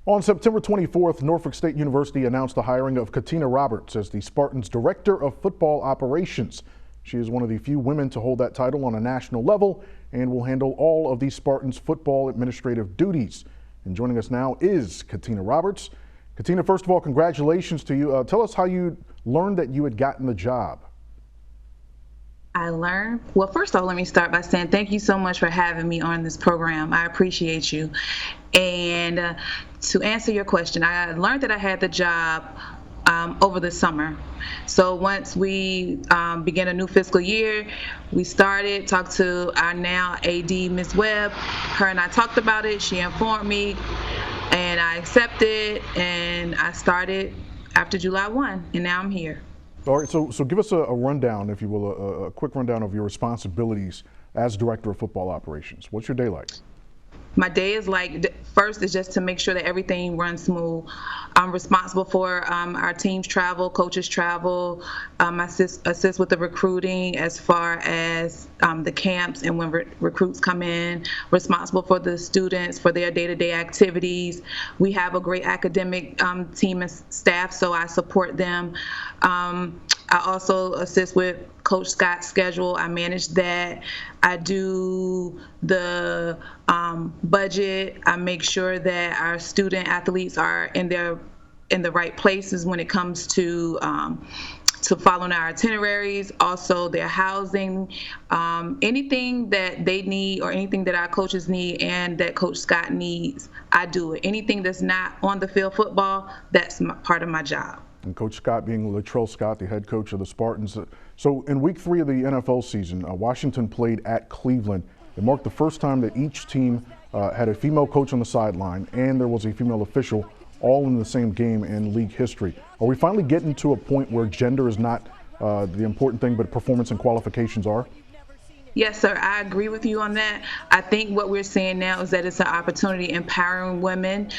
On September 24th, Norfolk State University announced the hiring of Katina Roberts as the Spartans Director of Football Operations. She is one of the few women to hold that title on a national level and will handle all of the Spartans' football administrative duties. And joining us now is Katina Roberts. Katina, first of all, congratulations to you. Tell us how you learned that you had gotten the job. Well, first of all, let me start by saying thank you so much for having me on this program. I appreciate you. And to answer your question, I learned that I had the job over the summer. So once we began a new fiscal year, we talked to our now AD, Ms. Webb. Her and I talked about it. She informed me, and I accepted, and I started after July 1, and now I'm here. All right, so give us a rundown, if you will, a quick rundown of your responsibilities as Director of Football Operations. What's your day like? My day is first is just to make sure that everything runs smooth. I'm responsible for our team's travel, coaches' travel. Assist with the recruiting as far as the camps and when recruits come in. Responsible for the students, for their day-to-day activities. We have a great academic team and staff, so I support them. I also assist with Coach Scott's schedule. I manage that. I do the budget. I make sure that our student athletes are in the right places when it comes to following our itineraries, also their housing, anything that they need or anything that our coaches need and that Coach Scott needs, I do it. Anything that's not on the field football, that's part of my job. And Coach Scott being Latrell Scott, the head coach of the Spartans. So in week 3 of the NFL season, Washington played at Cleveland. It marked the first time that each team had a female coach on the sideline and there was a female official all in the same game in league history. Are we finally getting to a point where gender is not the important thing, but performance and qualifications are? Yes, sir. I agree with you on that. I think what we're seeing now is that it's an opportunity empowering women,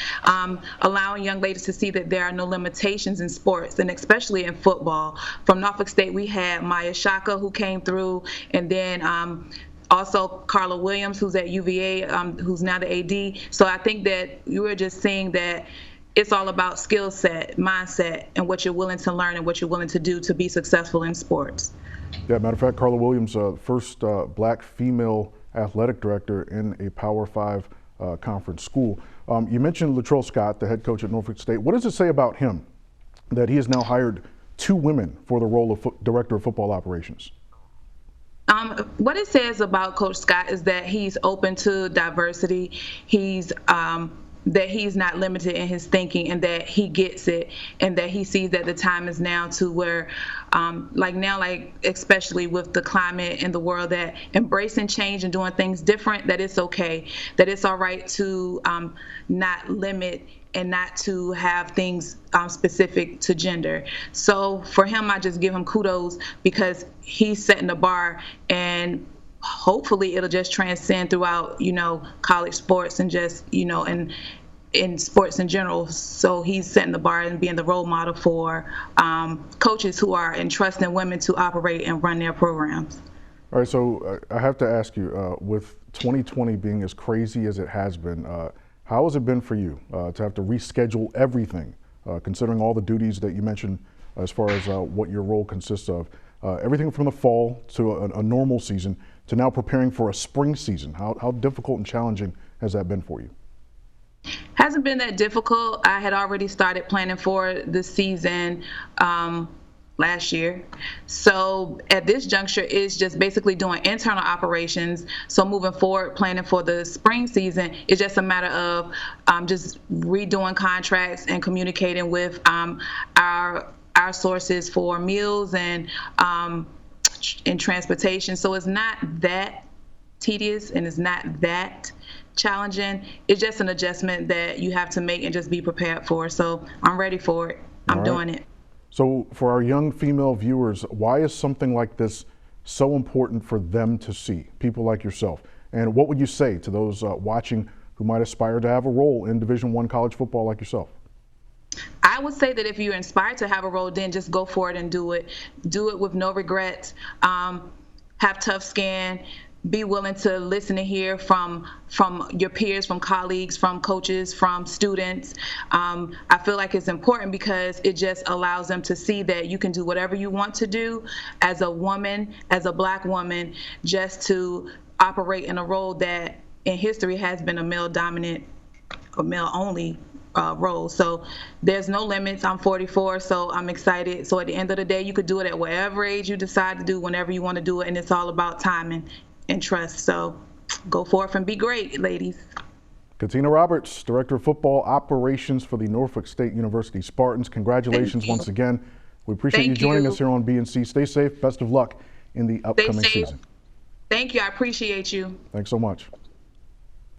allowing young ladies to see that there are no limitations in sports, and especially in football. From Norfolk State, we had Maya Shaka, who came through, and then also Carla Williams, who's at UVA, who's now the AD. So I think that you were just seeing that it's all about skill set, mindset, and what you're willing to learn and what you're willing to do to be successful in sports. Yeah, matter of fact, Carla Williams, first black female athletic director in a Power 5 conference school. You mentioned Latrell Scott, the head coach at Norfolk State. What does it say about him that he has now hired 2 women for the role of Director of Football Operations? What it says about Coach Scott is that he's open to diversity. That he's not limited in his thinking, and that he gets it, and that he sees that the time is now to where, especially with the climate in the world, that embracing change and doing things different, that it's okay, that it's all right to not limit and not to have things specific to gender. So for him, I just give him kudos because he's setting the bar, and hopefully it'll just transcend throughout, college sports and just, and in sports in general. So he's setting the bar and being the role model for coaches who are entrusting women to operate and run their programs. All right, so I have to ask you, with 2020 being as crazy as it has been, how has it been for you to have to reschedule everything, considering all the duties that you mentioned as far as what your role consists of? Everything from the fall to a normal season to now preparing for a spring season. How difficult and challenging has that been for you? Hasn't been that difficult. I had already started planning for the season last year. So at this juncture, it's just basically doing internal operations. So moving forward, planning for the spring season, it's just a matter of just redoing contracts and communicating with our sources for meals and transportation. So it's not that tedious and it's not that challenging. It's just an adjustment that you have to make and just be prepared for. So I'm ready for it. I'm doing it. So for our young female viewers, why is something like this so important for them to see, people like yourself? And what would you say to those watching who might aspire to have a role in Division I college football like yourself? I would say that if you're inspired to have a role, then just go for it and do it. Do it with no regrets. Have tough skin. be willing to listen and hear from your peers, from colleagues, from coaches, from students. I feel like it's important because it just allows them to see that you can do whatever you want to do as a woman, as a Black woman, just to operate in a role that in history has been a male-dominant or male-only role. So there's no limits. I'm 44, so I'm excited. So at the end of the day, you could do it at whatever age you decide to do, whenever you want to do it, and it's all about timing and trust. So go forth and be great, ladies. Katina Roberts, Director of Football Operations for the Norfolk State University Spartans. Congratulations once again. We appreciate you joining us here on BNC. Stay safe. Best of luck in the upcoming season. Thank you. I appreciate you. Thanks so much.